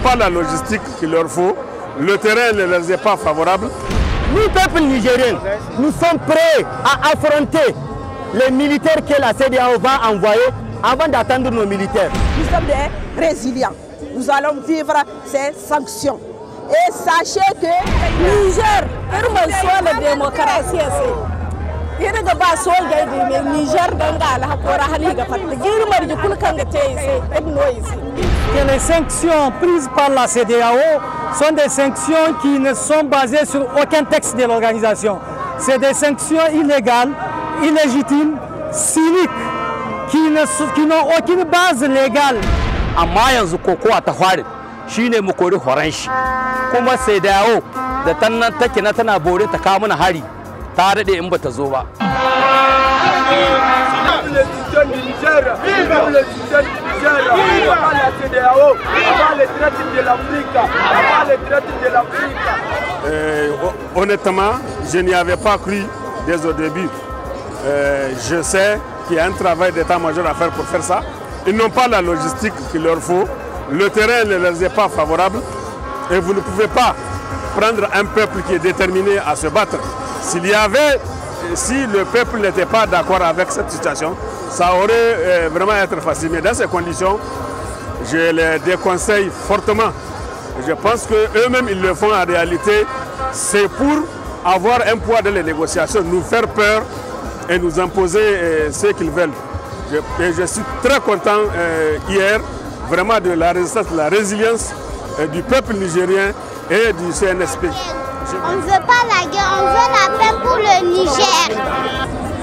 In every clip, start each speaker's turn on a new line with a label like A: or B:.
A: pas la logistique qu'il leur faut, le terrain ne leur est pas favorable.
B: Nous, peuple nigérien, nous sommes prêts à affronter les militaires que la CEDEAO va envoyer avant d'attendre nos militaires.
C: Nous sommes des résilients. Nous allons vivre ces sanctions. Et sachez que
D: Niger, il soit la démocratie. Il y a Niger
E: que les sanctions prises par la CEDEAO sont des sanctions qui ne sont basées sur aucun texte de l'organisation. C'est des sanctions illégales, illégitimes, cyniques, qui n'ont aucune base légale.
F: Amma yanzu kokowa ta fari shine mu kori horon shi kuma CEDEAO da tannan take na tana bore ta kawo mana hari ta dade in bata zo ba.
A: Honnêtement, je n'y avais pas cru dès au début. Je sais qu'il y a un travail d'état-major à faire pour faire ça. Ils n'ont pas la logistique qu'il leur faut. Le terrain ne leur est pas favorable. Et vous ne pouvez pas prendre un peuple qui est déterminé à se battre. Si le peuple n'était pas d'accord avec cette situation, ça aurait vraiment été facile. Mais dans ces conditions, je les déconseille fortement. Je pense qu'eux-mêmes, ils le font en réalité. C'est pour avoir un poids dans les négociations, nous faire peur et nous imposer ce qu'ils veulent. Je suis très content hier, vraiment de la résistance, de la résilience du peuple nigérien et du CNSP.
G: On ne veut pas la guerre, on veut la paix pour le Niger.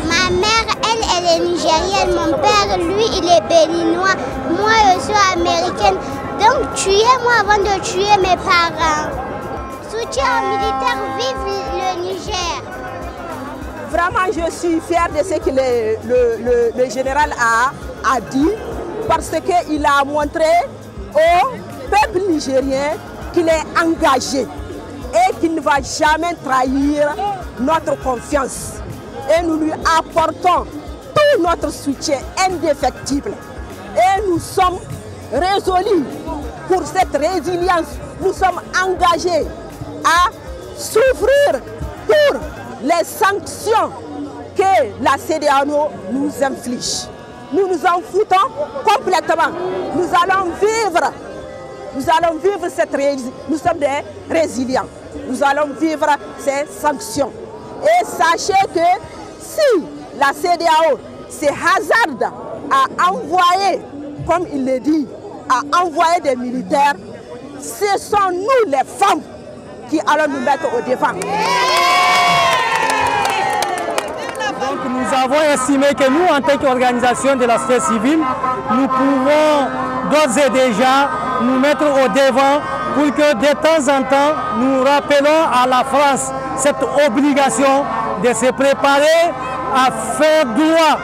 G: Ma mère, elle est nigérienne, mon père, lui, il est béninois, moi, je suis américaine. Donc, tuez-moi avant de tuer mes parents. Soutien aux militaires, vive le Niger.
C: Vraiment, je suis fière de ce que le général a dit, parce qu'il a montré au peuple nigérien qu'il est engagé et qu'il ne va jamais trahir notre confiance. Et nous lui apportons tout notre soutien indéfectible. Et nous sommes résolus pour cette résilience. Nous sommes engagés à souffrir pour les sanctions que la CEDEAO nous inflige. Nous nous en foutons complètement. Nous allons vivre cette résilience. Nous sommes des résilients. Nous allons vivre ces sanctions. Et sachez que si la CEDEAO se hasarde à envoyer, comme il le dit, à envoyer des militaires, ce sont nous les femmes qui allons nous mettre au devant.
E: Donc nous avons estimé que nous, en tant qu'organisation de la société civile, nous pouvons d'ores et déjà nous mettre au devant pour que de temps en temps, nous rappelons à la France cette obligation de se préparer à faire droit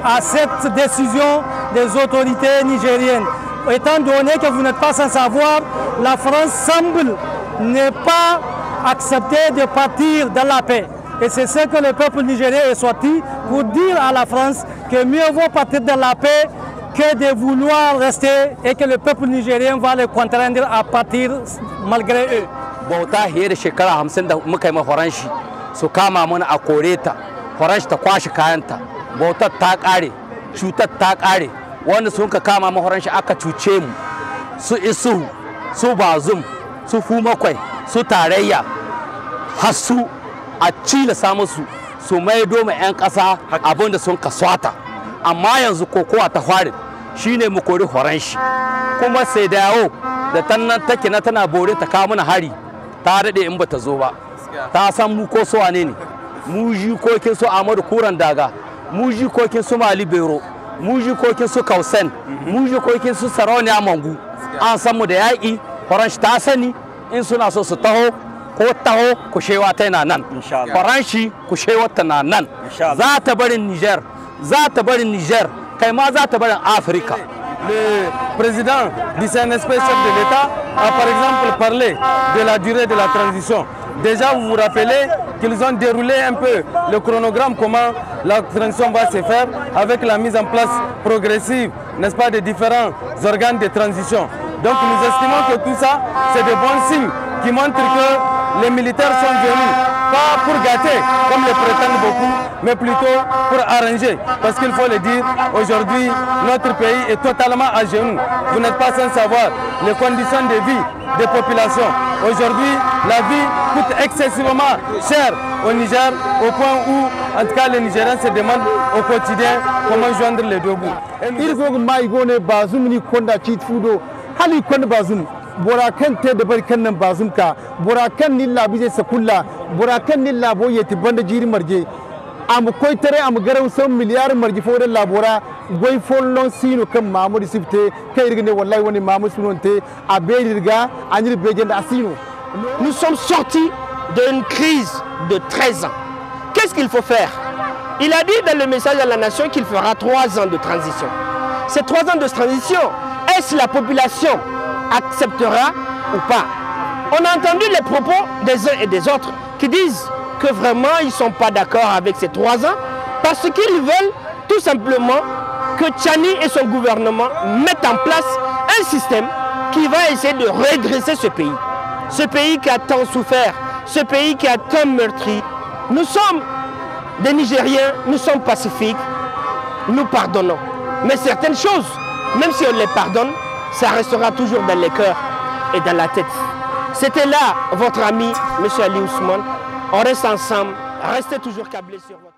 E: à cette décision des autorités nigériennes. Étant donné que vous n'êtes pas sans savoir, la France semble ne pas accepter de partir dans la paix. Et c'est ce que le peuple nigérien est sorti pour dire à la France que mieux vaut partir dans la paix que de vouloir rester et que le peuple nigérien va les contraindre à partir malgré eux.
F: Bauta fiye da shekara 50 da muka yi ma horon shi su kama mana a kore ta, horon shi ta kwashe kayanta. Bautar ta kare, cutar ta kare, wanda sun ka kama ma horon shi aka cuce mu. Su Isuhu, su Bazum, su Fumakwai, su Tarayya, har su a cilasa musu su maido ma 'yan ƙasa abin da sun kaswata. Amma yanzu kokowa ta fari shine mu kori horon shi. Kuma CEDEAO da tannan take na tana bore ta kawo mana hari ta daɗe in bata zo ba. Ta san mu ko so wane ne. Mu jikokin su Ahmadu Kuran Daga, mu jikokin su Mali Bero, mu jikokin su Kausen, mu jikokin su Sarauniya Mangu. An san mu da yaƙi, horon shi ta sani in suna so su taho ko taho kushewa ta yana nan. Horon shi kushewa ta na nan. Za ta barin Niger, za ta barin Niger, kai ma za ta barin Afirka.
H: Le président du CNSP, chef de l'État, a par exemple parlé de la durée de la transition. Déjà, vous vous rappelez qu'ils ont déroulé un peu le chronogramme, comment la transition va se faire avec la mise en place progressive, n'est-ce pas, des différents organes de transition. Donc nous estimons que tout ça, c'est de bons signes qui montrent que les militaires sont venus, pas pour gâter, comme le prétendent beaucoup, mais plutôt pour arranger. Parce qu'il faut le dire, aujourd'hui, notre pays est totalement à genoux. Vous n'êtes pas sans savoir les conditions de vie des populations. Aujourd'hui, la vie coûte excessivement cher au Niger, au point où, en tout cas, les Nigériens se demandent au quotidien comment joindre les deux bouts.
I: Il faut que Maïgone Bazoum ni konda Chitfudo, Hali Konda Bazoum. Borakan te da barkan nan bazum ka borakan ni labi se kulla borakan ni labo yeti banda jiri marje am koy tere am garaw so miliyar marje fo de labora goy follon sino kam mamoudi sifte kay rigene wallahi woni mamoudi sunonte a bedirga anir bejenda asino.
B: Nous sommes sortis d'une crise de 13 ans. Qu'est-ce qu'il faut faire? Il a dit dans le message à la nation qu'il fera 3 ans de transition. Ces 3 ans de transition, est-ce la population acceptera ou pas? On a entendu les propos des uns et des autres qui disent que vraiment ils ne sont pas d'accord avec ces 3 ans parce qu'ils veulent tout simplement que Tchani et son gouvernement mettent en place un système qui va essayer de redresser ce pays. Ce pays qui a tant souffert, ce pays qui a tant meurtri. Nous sommes des Nigériens, nous sommes pacifiques, nous pardonnons. Mais certaines choses, même si on les pardonne, ça restera toujours dans les cœurs et dans la tête. C'était là votre ami, M. Ali Ousmane. On reste ensemble, restez toujours câblés sur votre...